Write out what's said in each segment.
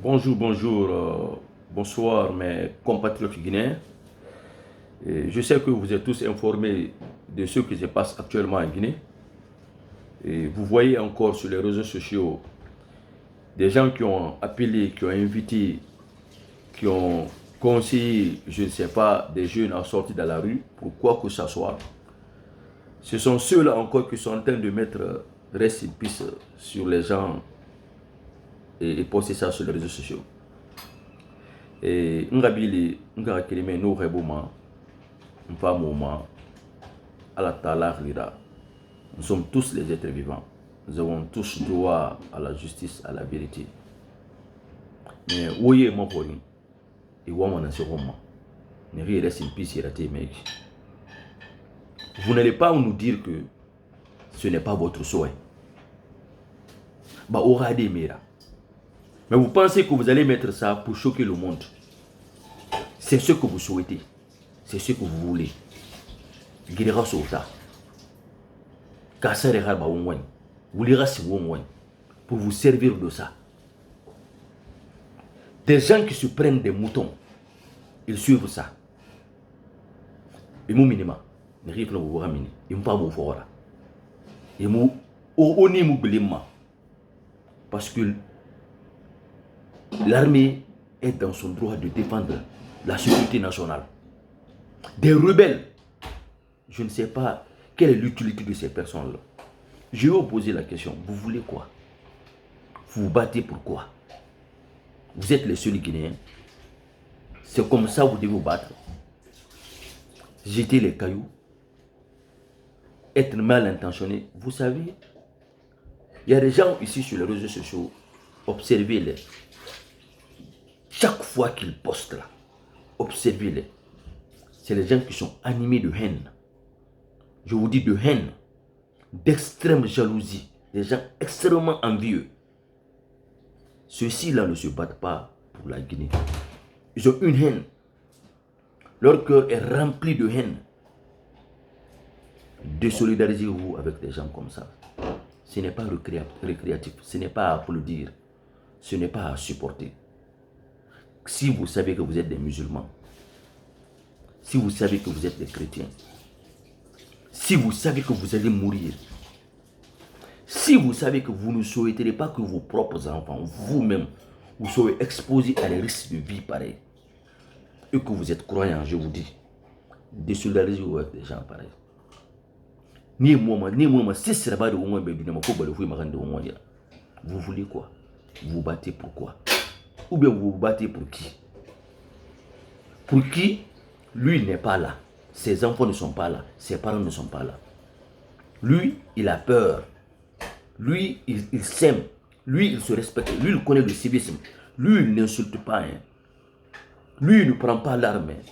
Bonjour, bonjour, bonsoir mes compatriotes guinéens. Je sais que vous êtes tous informés de ce qui se passe actuellement en Guinée. Et vous voyez encore sur les réseaux sociaux des gens qui ont appelé, qui ont invité, qui ont conseillé, je ne sais pas, des jeunes à sortir dans la rue pour quoi que ce soit. Ce sont ceux-là encore qui sont en train de mettre rest in peace sur les gens et poster ça sur les réseaux sociaux. Et ngabili nga kelime no reboma mpa moma ala tala rira. Nous sommes tous les êtres vivants. Nous avons tous droit à la justice, à la vérité. Mais oye mo poni et wama na seroma. Ne reste in peace irate mec. Vous n'allez pas nous dire que ce n'est pas votre souhait. Bah aura des mira. Mais vous pensez que vous allez mettre ça pour choquer le monde. C'est ce que vous souhaitez. C'est ce que vous voulez. Guérira Sota. Kassarera Baououane. Vous lira Siwouane. Pour vous servir de ça. Des gens qui se prennent des moutons. Ils suivent ça. Ils m'ont minima. Ne rifle vous raminer. Ils m'ont pas mon fora. Ils m'ont oni moublima. Parce que l'armée est dans son droit de défendre la sécurité nationale. Des rebelles, je ne sais pas quelle est l'utilité de ces personnes-là. Je vais vous poser la question, vous voulez quoi? Vous vous battez pour quoi? Vous êtes les seuls Guinéens. C'est comme ça que vous devez vous battre. Jeter les cailloux. Être mal intentionné. Vous savez, il y a des gens ici sur les réseaux sociaux, observez-les. Chaque fois qu'ils postent là, observez-les. C'est les gens qui sont animés de haine. Je vous dis de haine, d'extrême jalousie, des gens extrêmement envieux. Ceux-ci-là ne se battent pas pour la Guinée. Ils ont une haine. Leur cœur est rempli de haine. Désolidarisez-vous avec des gens comme ça. Ce n'est pas récréatif, ce n'est pas à applaudir, ce n'est pas à supporter. Si vous savez que vous êtes des musulmans, si vous savez que vous êtes des chrétiens, si vous savez que vous allez mourir, si vous savez que vous ne souhaiterez pas que vos propres enfants, vous-même, vous soyez exposés à des risques de vie pareils, et que vous êtes croyants, je vous dis, désolidarisez-vous avec des gens pareils. Ni moi, si c'est pas de moi, vous voulez quoi? Vous vous battez pour quoi? Ou bien vous vous battez pour qui? Pour qui? Lui n'est pas là. Ses enfants ne sont pas là. Ses parents ne sont pas là. Lui, il a peur. Lui, il s'aime. Lui, il se respecte. Lui, il connaît le civisme. Lui, il n'insulte pas. Hein. Lui, il ne prend pas l'arme. Hein.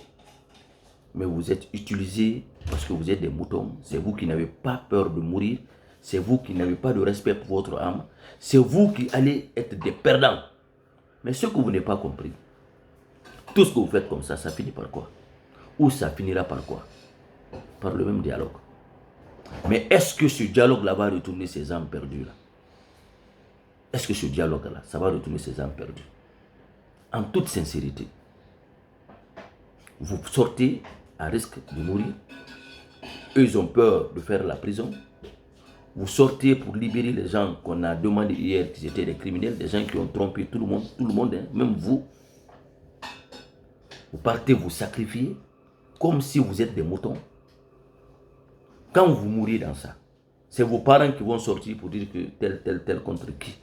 Mais vous êtes utilisés parce que vous êtes des moutons. C'est vous qui n'avez pas peur de mourir. C'est vous qui n'avez pas de respect pour votre âme. C'est vous qui allez être des perdants. Mais ce que vous n'avez pas compris, tout ce que vous faites comme ça finit par quoi? Ou ça finira par quoi? Par le même dialogue. Mais est-ce que ce dialogue-là va retourner ces âmes perdues là? Est-ce que ce dialogue-là, ça va retourner ces âmes perdues? En toute sincérité, vous sortez à risque de mourir. Eux, ils ont peur de faire la prison. Vous sortez pour libérer les gens qu'on a demandé hier qu'ils étaient des criminels, des gens qui ont trompé tout le monde, hein, même vous. Vous partez vous sacrifier comme si vous êtes des moutons. Quand vous mourrez dans ça, c'est vos parents qui vont sortir pour dire que tel contre qui.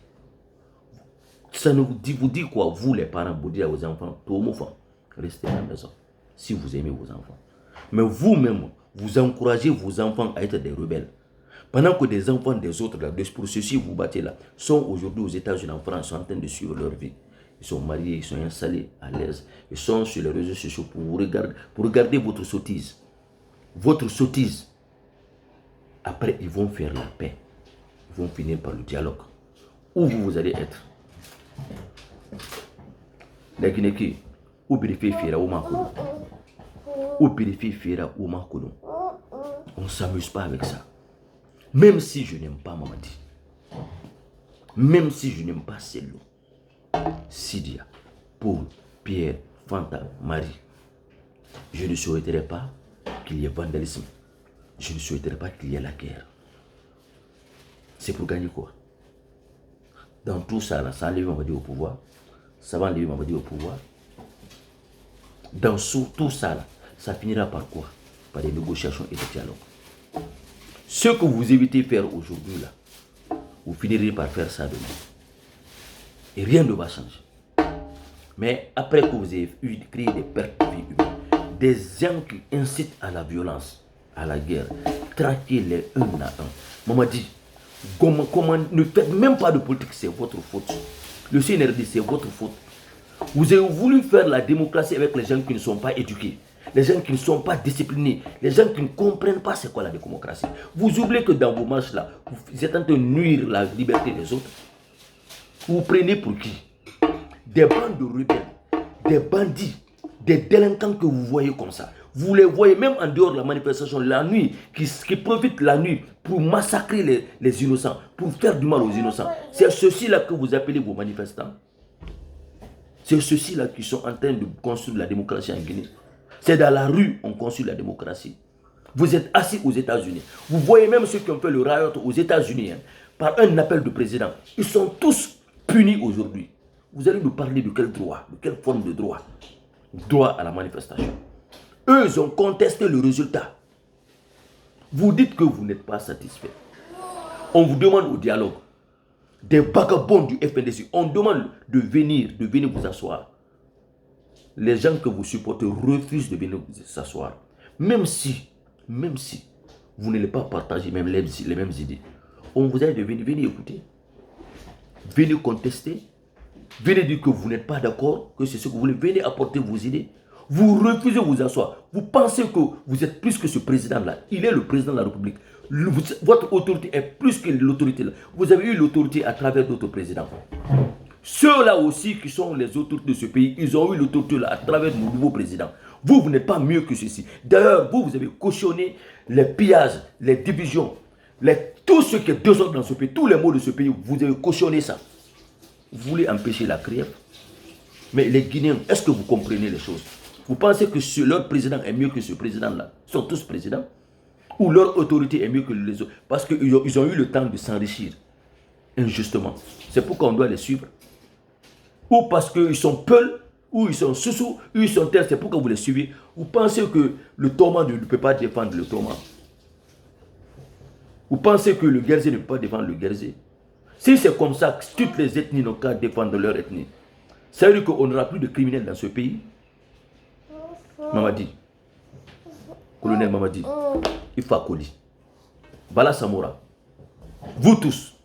Ça vous dit quoi, vous les parents, vous dites à vos enfants, restez à la maison, si vous aimez vos enfants. Mais vous-même, vous encouragez vos enfants à être des rebelles. Pendant que des enfants des autres, là, pour ceux-ci vous battez là, sont aujourd'hui aux États-Unis, en France, sont en train de suivre leur vie. Ils sont mariés, ils sont installés à l'aise. Ils sont sur les réseaux sociaux pour regarder votre sottise. Votre sottise. Après, ils vont faire la paix. Ils vont finir par le dialogue. Où vous allez être? La Guinée, où vérifier Fira ou Makoulou? Où vérifier Fira ou Makoulou? On ne s'amuse pas avec ça. Même si je n'aime pas Mamadi, même si je n'aime pas Sello, Sidia, Paul, Pierre, Fanta, Marie. Je ne souhaiterais pas qu'il y ait vandalisme. Je ne souhaiterais pas qu'il y ait la guerre. C'est pour gagner quoi? Dans tout ça, là, ça enlève Mamadi au pouvoir. Ça va enlever Mamadi au pouvoir. Dans tout ça, là, ça finira par quoi? Par des négociations et des dialogues. Ce que vous évitez de faire aujourd'hui, là, vous finirez par faire ça demain. Et rien ne va changer. Mais après que vous ayez créé des pertes de vie humaines, des gens qui incitent à la violence, à la guerre, traquez-les un à un. Maman dit, comment, ne faites même pas de politique, c'est votre faute. Le CNRD, c'est votre faute. Vous avez voulu faire la démocratie avec les gens qui ne sont pas éduqués, les gens qui ne sont pas disciplinés, les gens qui ne comprennent pas c'est quoi la démocratie. Vous oubliez que dans vos marches là, vous êtes en train de nuire la liberté des autres. Vous prenez pour qui? Des bandes de rebelles, des bandits, des délinquants que vous voyez comme ça. Vous les voyez même en dehors de la manifestation, la nuit, qui profitent la nuit pour massacrer les innocents, pour faire du mal aux innocents. C'est ceux-ci-là que vous appelez vos manifestants. C'est ceux-ci-là qui sont en train de construire la démocratie en Guinée. C'est dans la rue qu'on construit la démocratie. Vous êtes assis aux États-Unis. Vous voyez même ceux qui ont fait le riot aux États-Unis, par un appel de président. Ils sont tous punis aujourd'hui. Vous allez nous parler de quel droit, de quelle forme de droit? Droit à la manifestation. Eux, ils ont contesté le résultat. Vous dites que vous n'êtes pas satisfait. On vous demande au dialogue. Des vagabonds du FNDC, on demande de venir vous asseoir. Les gens que vous supportez refusent de venir vous s'asseoir. Même si vous n'allez pas partager même les mêmes idées. On vous a dit de venir écouter. Venez contester. Venez dire que vous n'êtes pas d'accord, que c'est ce que vous voulez. Venez apporter vos idées. Vous refusez de vous asseoir. Vous pensez que vous êtes plus que ce président-là. Il est le président de la République. Votre autorité est plus que l'autorité là. Vous avez eu l'autorité à travers d'autres présidents. Ceux-là aussi qui sont les autorités de ce pays, ils ont eu l'autorité là à travers nos nouveaux présidents. Vous, vous n'êtes pas mieux que ceci. D'ailleurs, vous avez cautionné les pillages, les divisions, tout ce qui est désordre dans ce pays, tous les maux de ce pays, vous avez cautionné ça. Vous voulez empêcher la crève. Mais les Guinéens, est-ce que vous comprenez les choses? Vous pensez que leur président est mieux que ce président-là? Ils sont tous présidents? Ou leur autorité est mieux que les autres? Parce qu'ils ont eu le temps de s'enrichir injustement. C'est pourquoi on doit les suivre. Ou parce qu'ils sont peuls, ou ils sont sous-sous, ou ils sont tels, c'est pourquoi vous les suivez. Vous pensez que le Toman ne peut pas défendre le Toman. Vous pensez que le Guerzé ne peut pas défendre le Guerzé. Si c'est comme ça que toutes les ethnies n'ont qu'à défendre leur ethnie, ça veut dire qu'on n'aura plus de criminels dans ce pays. Mamadi, colonel Mamadi, Ifa Koli, Bala Samora, vous tous,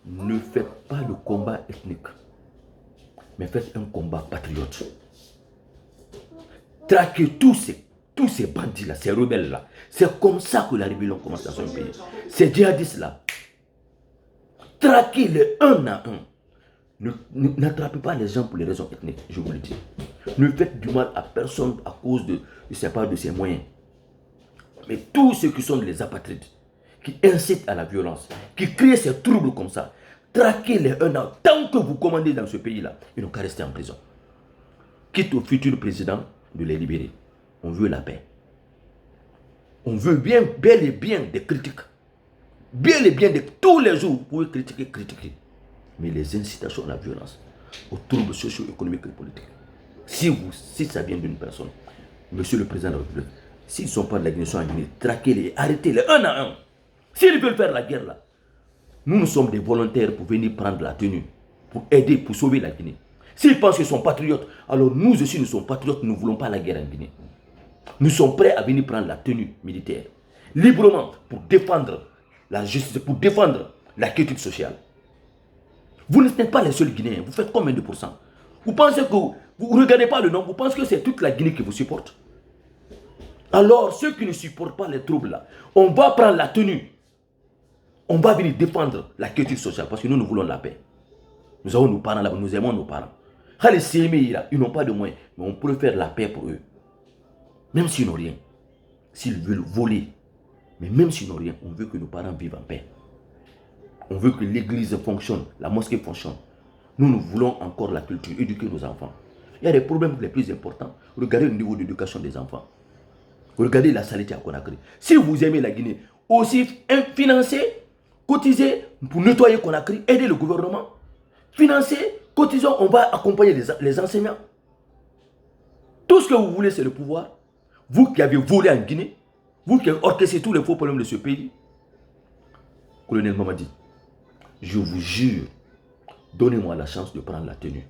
ne faites pas le combat ethnique, mais faites un combat patriote. Traquez tous ces bandits-là, ces rebelles-là. C'est comme ça que la rébellion commence dans son pays. Ces djihadistes-là, traquez-les un à un. N'attrapez pas les gens pour les raisons ethniques, je vous le dis. Ne faites du mal à personne à cause de ses moyens. Mais tous ceux qui sont les apatrides, qui incitent à la violence, qui créent ces troubles comme ça, traquez-les un à un. Tant que vous commandez dans ce pays-là, ils n'ont qu'à rester en prison. Quitte au futur président de les libérer. On veut la paix. On veut bel et bien des critiques. Bien et bien, tous les jours, vous pouvez critiquer. Mais les incitations à la violence, aux troubles socio-économiques et politiques, si ça vient d'une personne, monsieur le président de la République, s'ils ne sont pas de la Guinée, sont en Guinée, traquez-les, arrêtez-les un à un. S'ils veulent faire la guerre là, nous sommes des volontaires pour venir prendre la tenue, pour aider, pour sauver la Guinée. S'ils pensent qu'ils sont patriotes, alors nous aussi nous sommes patriotes, nous ne voulons pas la guerre en Guinée. Nous sommes prêts à venir prendre la tenue militaire, librement, pour défendre la justice, pour défendre la quiétude sociale. Vous n'êtes pas les seuls Guinéens. Vous faites combien de pourcents? Vous pensez que vous ne regardez pas le nombre, vous pensez que c'est toute la Guinée qui vous supporte? Alors, ceux qui ne supportent pas les troubles là, on va prendre la tenue. On va venir défendre la quiétude sociale parce que nous voulons la paix. Nous avons nos parents là, nous aimons nos parents. Ils n'ont pas de moyens, mais on peut faire la paix pour eux. Même s'ils n'ont rien. S'ils veulent voler, mais même s'ils n'ont rien, on veut que nos parents vivent en paix. On veut que l'église fonctionne, la mosquée fonctionne. Nous voulons encore la culture, éduquer nos enfants. Il y a des problèmes les plus importants. Regardez le niveau d'éducation des enfants. Regardez la saleté à Conakry. Si vous aimez la Guinée, aussi financez, cotisez pour nettoyer Conakry, aider le gouvernement. Financez, cotisons, on va accompagner les enseignants. Tout ce que vous voulez, c'est le pouvoir. Vous qui avez volé en Guinée, vous qui avez orchestré tous les faux problèmes de ce pays. Colonel Mamadi, je vous jure, donnez-moi la chance de prendre la tenue.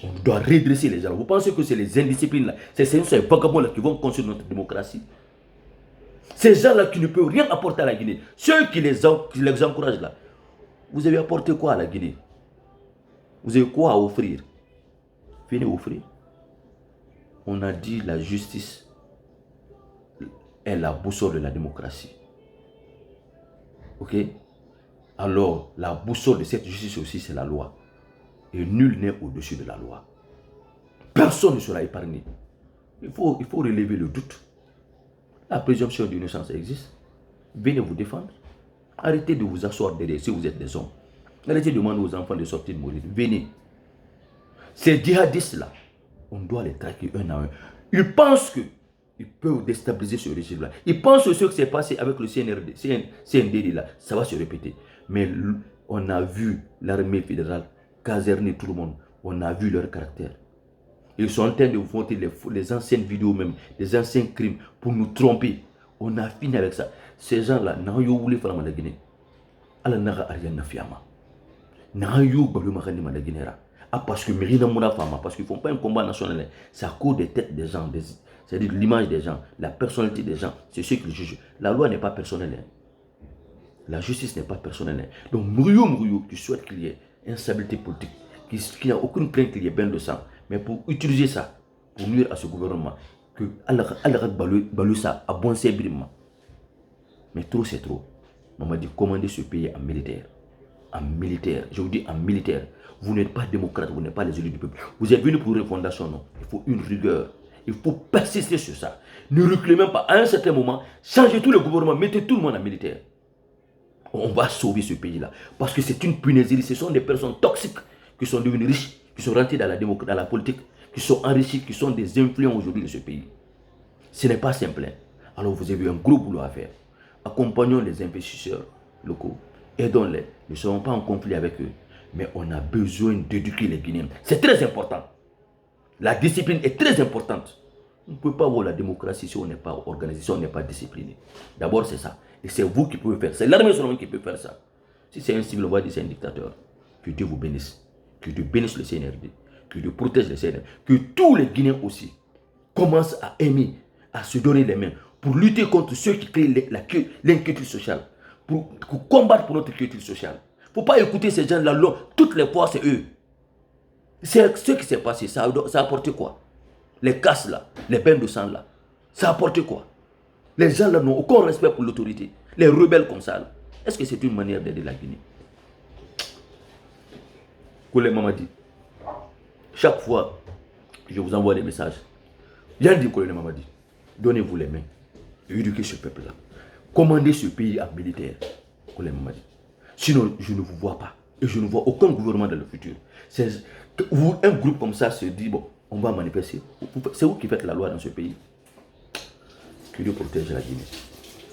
On doit redresser les gens. Vous pensez que c'est les indisciplines là, c'est ces vagabonds là qui vont construire notre démocratie? Ces gens-là qui ne peuvent rien apporter à la Guinée, ceux qui les encouragent là, vous avez apporté quoi à la Guinée? Vous avez quoi à offrir? Venez offrir. On a dit la justice est la boussole de la démocratie. Ok? Alors, la boussole de cette justice aussi, c'est la loi. Et nul n'est au-dessus de la loi. Personne ne sera épargné. Il faut relever le doute. La présomption d'innocence existe. Venez vous défendre. Arrêtez de vous asseoir derrière si vous êtes des hommes. Arrêtez de demander aux enfants de sortir de mourir. Venez. Ces djihadistes-là, on doit les traquer un à un. Ils pensent qu'ils peuvent déstabiliser ce régime-là. Ils pensent que ce qui s'est passé avec le CNDD là, ça va se répéter. Mais on a vu l'armée fédérale caserner tout le monde. On a vu leur caractère. Ils sont en train de vous montrer les anciennes vidéos même, les anciens crimes pour nous tromper. On a fini avec ça. Ces gens-là, n'ont pas voulu faire la Guinée. Allah n'a rien à faire. N'ont pas voulu faire la Guinée. Parce que parce qu'ils ne font pas un combat national. C'est à cause des têtes des gens, c'est-à-dire l'image des gens, la personnalité des gens. C'est ceux qui le jugent. La loi n'est pas personnelle. La justice n'est pas personnelle. Donc, Mourio, tu souhaites qu'il y ait instabilité politique, qu'il n'y a aucune plainte qu'il y ait bain de sang. Mais pour utiliser ça, pour nuire à ce gouvernement, que Allah balou ça à bon sébriment. Mais trop c'est trop. On m'a dit commander ce pays en militaire. En militaire. Je vous dis en militaire. Vous n'êtes pas démocrate, vous n'êtes pas les élus du peuple. Vous êtes venus pour une fondation, non. Il faut une rigueur. Il faut persister sur ça. Ne reculez même pas. À un certain moment, changez tout le gouvernement, mettez tout le monde en militaire. On va sauver ce pays-là. Parce que c'est une punaiserie. Ce sont des personnes toxiques qui sont devenues riches, qui sont rentrées dans la politique, qui sont enrichies, qui sont des influents aujourd'hui de ce pays. Ce n'est pas simple. Alors vous avez un gros boulot à faire. Accompagnons les investisseurs locaux. Aidons-les. Ne serons pas en conflit avec eux. Mais on a besoin d'éduquer les Guinéens. C'est très important. La discipline est très importante. On ne peut pas avoir la démocratie si on n'est pas organisé, si on n'est pas discipliné. D'abord, c'est ça. Et c'est vous qui pouvez faire. C'est l'armée seulement qui peut faire ça. Si c'est un civil, on va dire c'est un dictateur. Que Dieu vous bénisse. Que Dieu bénisse le CNRD. Que Dieu protège le CNRD. Que tous les Guinéens aussi commencent à aimer, à se donner les mains pour lutter contre ceux qui créent l'inquiétude sociale. Pour combattre pour notre culture sociale. Il ne faut pas écouter ces gens-là. Toutes les fois, c'est eux. C'est ce qui s'est passé. Ça a apporté quoi? Les casses là, les bains de sang là. Ça a apporté quoi? Les gens là n'ont aucun respect pour l'autorité. Les rebelles comme ça. Est-ce que c'est une manière d'aider la Guinée? Colonel Mamadi, chaque fois, je vous envoie des messages. J'ai dit, Colonel Mamadi, donnez-vous les mains. Éduquez ce peuple-là. Commandez ce pays en militaire. Colonel Mamadi. Sinon, je ne vous vois pas. Et je ne vois aucun gouvernement dans le futur. Un groupe comme ça se dit, bon, on va manifester. C'est vous qui faites la loi dans ce pays. Que Dieu protège la Guinée.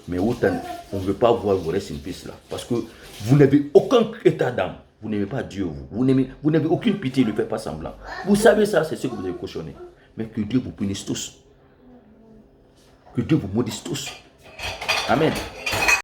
Mais autant, on ne veut pas voir vos restes in peace là. Parce que vous n'avez aucun état d'âme. Vous n'aimez pas Dieu, vous n'avez aucune pitié, ne faites pas semblant. Vous savez ça, c'est ce que vous avez cautionné. Mais que Dieu vous punisse tous. Que Dieu vous maudisse tous. Amen.